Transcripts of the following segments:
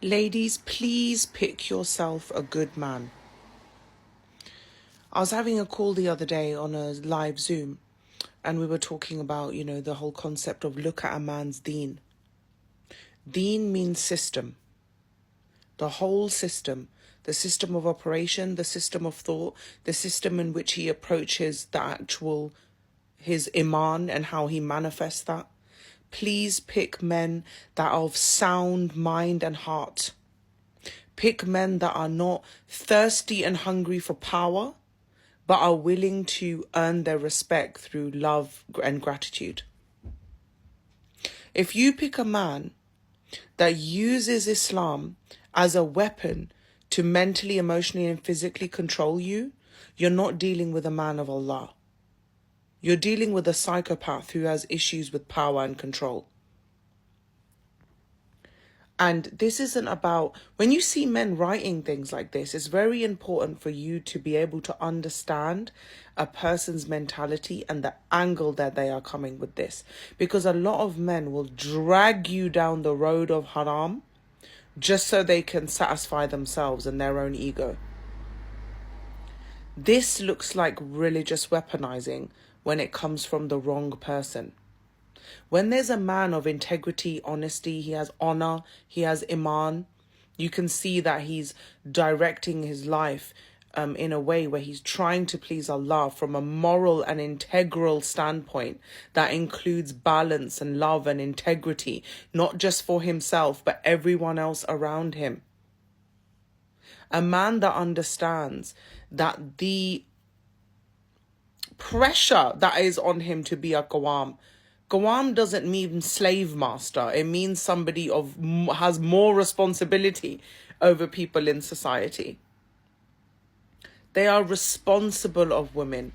Ladies, please pick yourself a good man. I was having a call the other day on a live Zoom, and we were talking about, the whole concept of look at a man's deen. Deen means system. The whole system. The system of operation, the system of thought, the system in which he approaches his iman and how he manifests that. Please pick men that are of sound mind and heart. Pick men that are not thirsty and hungry for power, but are willing to earn their respect through love and gratitude. If you pick a man that uses Islam as a weapon to mentally, emotionally, and physically control you, you're not dealing with a man of Allah. You're dealing with a psychopath who has issues with power and control. And this isn't about, when you see men writing things like this, it's very important for you to be able to understand a person's mentality and the angle that they are coming with this. Because a lot of men will drag you down the road of haram just so they can satisfy themselves and their own ego. This looks like religious weaponizing when it comes from the wrong person. When there's a man of integrity, honesty, he has honor, he has iman, you can see that he's directing his life in a way where he's trying to please Allah from a moral and integral standpoint that includes balance and love and integrity, not just for himself, but everyone else around him. A man that understands that the pressure that is on him to be a Qawwam doesn't mean slave master. It means somebody has more responsibility over people in society. They are responsible of women.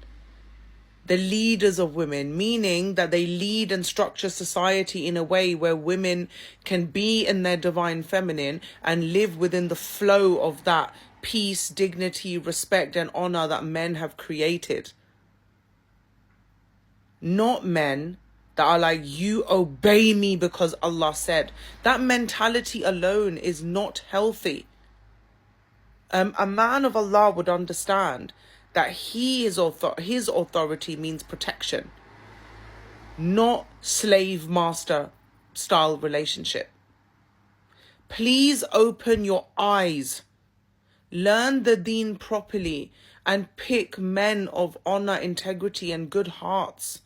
The leaders of women, meaning that they lead and structure society in a way where women can be in their divine feminine and live within the flow of that peace, dignity, respect, and honor that men have created. Not men that are like, you obey me because Allah said. That mentality alone is not healthy. A man of Allah would understand that his authority means protection, not slave master style relationship. Please open your eyes, learn the deen properly, and pick men of honor, integrity, and good hearts.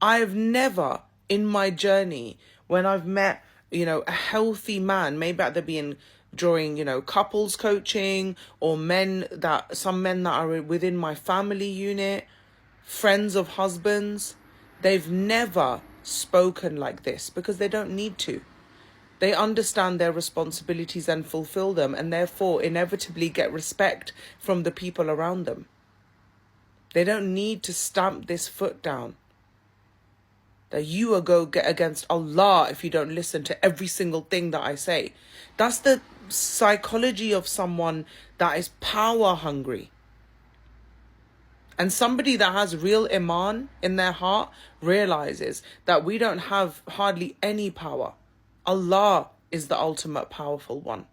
I've never in my journey, when I've met, a healthy man, maybe at the being during, couples coaching, or some men that are within my family unit, friends of husbands, they've never spoken like this because they don't need to. They understand their responsibilities and fulfill them, and therefore inevitably get respect from the people around them. They don't need to stamp this foot down that you will go get against Allah if you don't listen to every single thing that I say. That's the psychology of someone that is power hungry. And somebody that has real iman in their heart realizes that we don't have hardly any power. Allah is the ultimate powerful one.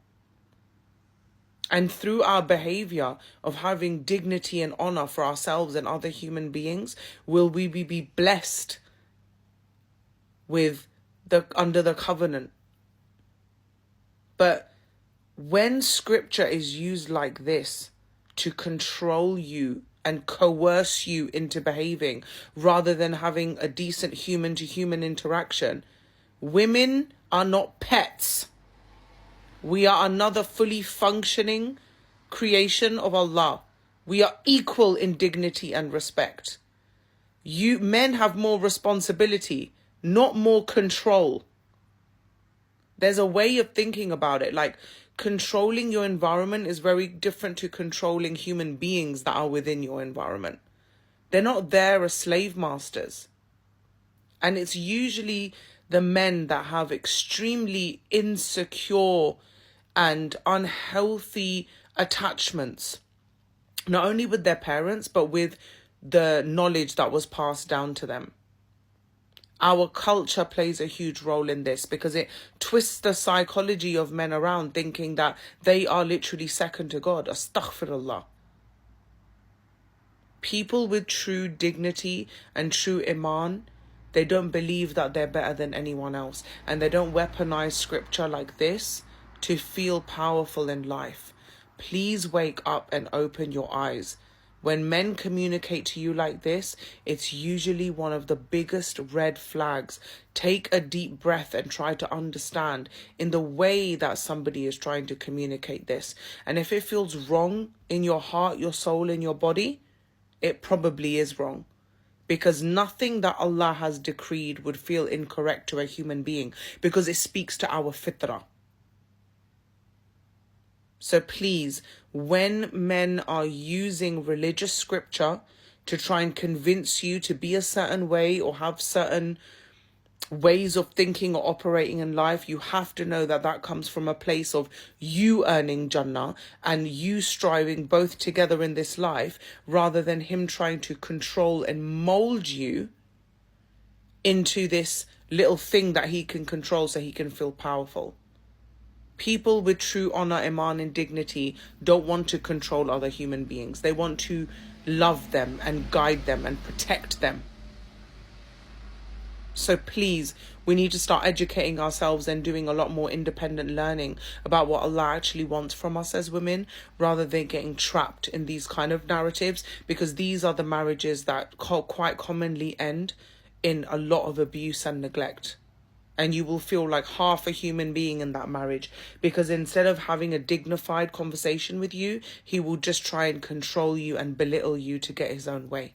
And through our behavior of having dignity and honor for ourselves and other human beings, will we be blessed under the covenant. But when scripture is used like this to control you and coerce you into behaving rather than having a decent human to human interaction, women are not pets. We are another fully functioning creation of Allah. We are equal in dignity and respect. Men have more responsibility, not more control. There's a way of thinking about it. Like, controlling your environment is very different to controlling human beings that are within your environment. They're not there as slave masters. And it's usually the men that have extremely insecure and unhealthy attachments, not only with their parents, but with the knowledge that was passed down to them. Our culture plays a huge role in this because it twists the psychology of men around, thinking that they are literally second to God. Astaghfirullah. People with true dignity and true iman, they don't believe that they're better than anyone else, and they don't weaponize scripture like this to feel powerful in life. Please wake up and open your eyes. When men communicate to you like this, it's usually one of the biggest red flags. Take a deep breath and try to understand in the way that somebody is trying to communicate this. And if it feels wrong in your heart, your soul, in your body, it probably is wrong. Because nothing that Allah has decreed would feel incorrect to a human being, because it speaks to our fitrah. So please, when men are using religious scripture to try and convince you to be a certain way or have certain ways of thinking or operating in life, you have to know that that comes from a place of you earning Jannah and you striving both together in this life, rather than him trying to control and mold you into this little thing that he can control so he can feel powerful. People with true honor, iman, and dignity don't want to control other human beings. They want to love them and guide them and protect them. So please, we need to start educating ourselves and doing a lot more independent learning about what Allah actually wants from us as women, rather than getting trapped in these kind of narratives, because these are the marriages that quite commonly end in a lot of abuse and neglect. And you will feel like half a human being in that marriage, because instead of having a dignified conversation with you, he will just try and control you and belittle you to get his own way.